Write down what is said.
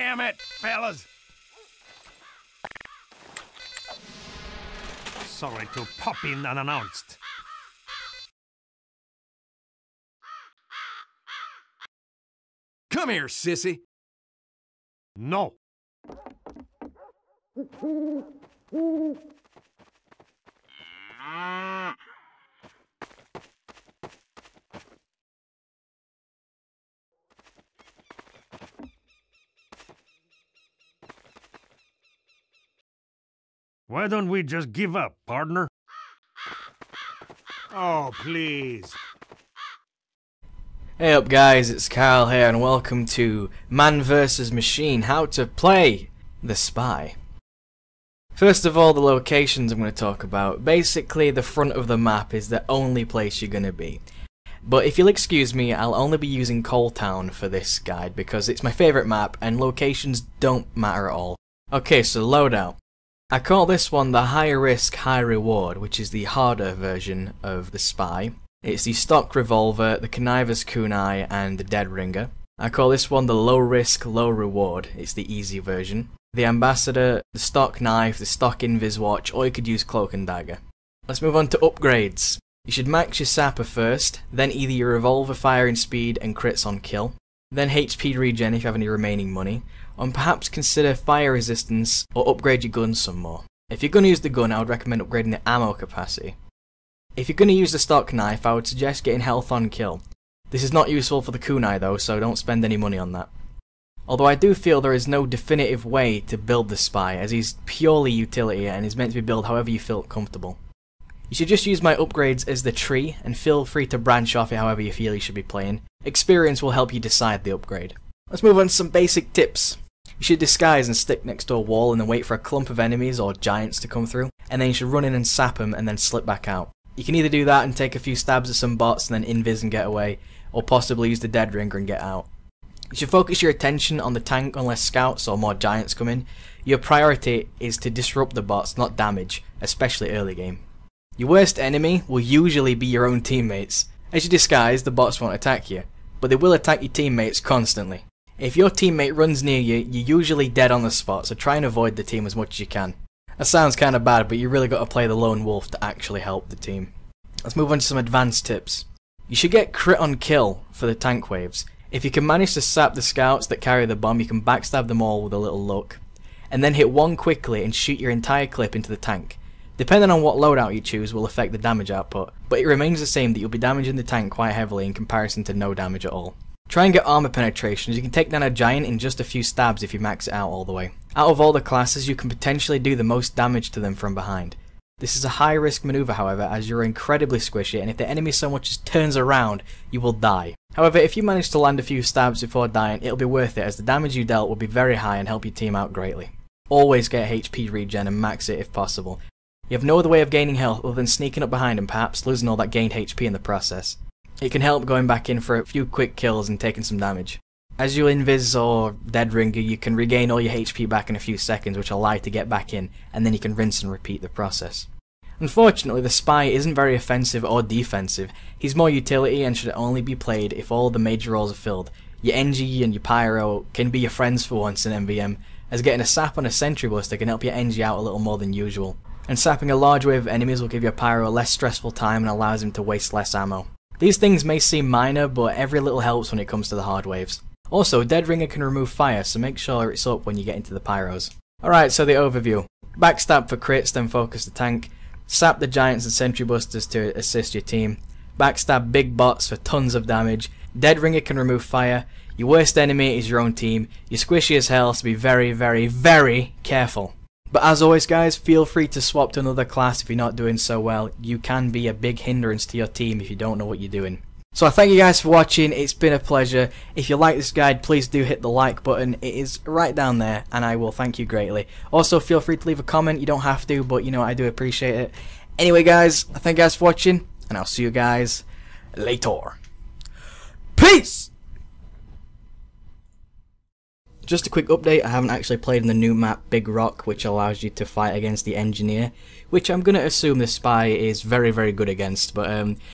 Damn it, fellas! Sorry to pop in unannounced. Come here, sissy. No. Why don't we just give up, partner? Oh, please. Hey up guys, it's Kyle here and welcome to Man vs Machine, how to play The Spy. First of all, the locations I'm going to talk about. Basically, the front of the map is the only place you're going to be. But if you'll excuse me, I'll only be using Coal Town for this guide because it's my favourite map and locations don't matter at all. Okay, so Loadout. I call this one the high risk, high reward, which is the harder version of The Spy. It's the stock revolver, the conniver's kunai, and the dead ringer. I call this one the low risk, low reward. It's the easy version. The ambassador, the stock knife, the stock invis watch, or you could use cloak and dagger. Let's move on to upgrades. You should max your sapper first, then either your revolver firing speed and crits on kill, then HP regen if you have any remaining money, and perhaps consider fire resistance or upgrade your gun some more. If you're going to use the gun, I would recommend upgrading the ammo capacity. If you're going to use the stock knife, I would suggest getting health on kill. This is not useful for the kunai though, so don't spend any money on that. Although I do feel there is no definitive way to build the spy, as he's purely utility and is meant to be built however you feel comfortable. You should just use my upgrades as the tree, and feel free to branch off it however you feel you should be playing. Experience will help you decide the upgrade. Let's move on to some basic tips. You should disguise and stick next to a wall and then wait for a clump of enemies or giants to come through, and then you should run in and sap them and then slip back out. You can either do that and take a few stabs at some bots and then invis and get away, or possibly use the dead ringer and get out. You should focus your attention on the tank unless scouts or more giants come in. Your priority is to disrupt the bots, not damage, especially early game. Your worst enemy will usually be your own teammates. As you disguise, the bots won't attack you, but they will attack your teammates constantly. If your teammate runs near you, you're usually dead on the spot, so try and avoid the team as much as you can. That sounds kinda bad, but you really got to play the lone wolf to actually help the team. Let's move on to some advanced tips. You should get crit on kill for the tank waves. If you can manage to sap the scouts that carry the bomb, you can backstab them all with a little luck, and then hit one quickly and shoot your entire clip into the tank. Depending on what loadout you choose will affect the damage output, but it remains the same that you'll be damaging the tank quite heavily in comparison to no damage at all. Try and get armor penetration, as you can take down a giant in just a few stabs if you max it out all the way. Out of all the classes, you can potentially do the most damage to them from behind. This is a high risk maneuver however, as you're incredibly squishy, and if the enemy so much as turns around, you will die. However, if you manage to land a few stabs before dying, it'll be worth it, as the damage you dealt will be very high and help your team out greatly. Always get HP regen and max it if possible. You have no other way of gaining health other than sneaking up behind and perhaps losing all that gained HP in the process. It can help going back in for a few quick kills and taking some damage. As you invis or dead ringer, you can regain all your HP back in a few seconds, which will allow you to get back in, and then you can rinse and repeat the process. Unfortunately, the spy isn't very offensive or defensive. He's more utility and should only be played if all the major roles are filled. Your NG and your pyro can be your friends for once in MVM, as getting a sap on a sentry buster can help your NG out a little more than usual. And sapping a large wave of enemies will give your pyro a less stressful time and allows him to waste less ammo. These things may seem minor, but every little helps when it comes to the hard waves. Also, dead ringer can remove fire, so make sure it's up when you get into the pyros. Alright, so the overview. Backstab for crits, then focus the tank. Sap the giants and sentry busters to assist your team. Backstab big bots for tons of damage. Dead ringer can remove fire. Your worst enemy is your own team. You're squishy as hell, so be very, very, very careful. But as always guys, feel free to swap to another class if you're not doing so well. You can be a big hindrance to your team if you don't know what you're doing. So I thank you guys for watching, it's been a pleasure. If you like this guide, please do hit the like button, it is right down there, and I will thank you greatly. Also feel free to leave a comment, you don't have to, but you know I do appreciate it. Anyway guys, I thank you guys for watching, and I'll see you guys later. Peace! Just a quick update, I haven't actually played in the new map Big Rock, which allows you to fight against the engineer, which I'm going to assume the spy is very, very good against, but